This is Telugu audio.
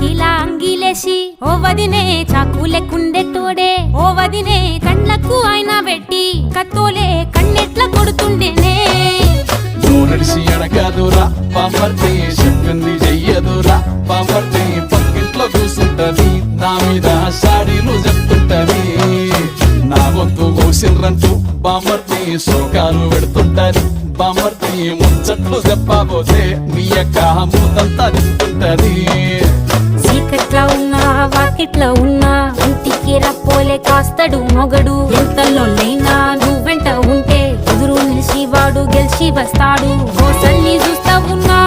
అంగిలా అంగిలేసి ఓ వదినే చాకులెక్కుండే తోడే ఓ వదినే కండ్లకు ఆయన పెట్టి కత్తోలే కన్నెట్ల కొడుతుండేనే నడిసి అడగదురా పాపర్తి చెప్పింది చెయ్యదురా పాపర్తి పక్కింట్లో కూసుంటది నా మీద సాడీలు చెప్తుంటది నా గొంతు కోసిర్రంటూ బామర్తి శోకాలు పెడుతుంటది బామర్తి ముచ్చట్లు చెప్పబోతే మీ యొక్క మూతంతా చెప్తుంటది చీకట్లా ఉన్నా వాకిట్లా ఉన్నా ఇంటికి రప్పోలే కాస్తడు మొగడు ఎంతలోనైనా నువ్వెంట ఉంటే ఎదురు నిలిచి వాడు గెలిచి వస్తాడు గోసల్ని చూస్తా ఉన్నా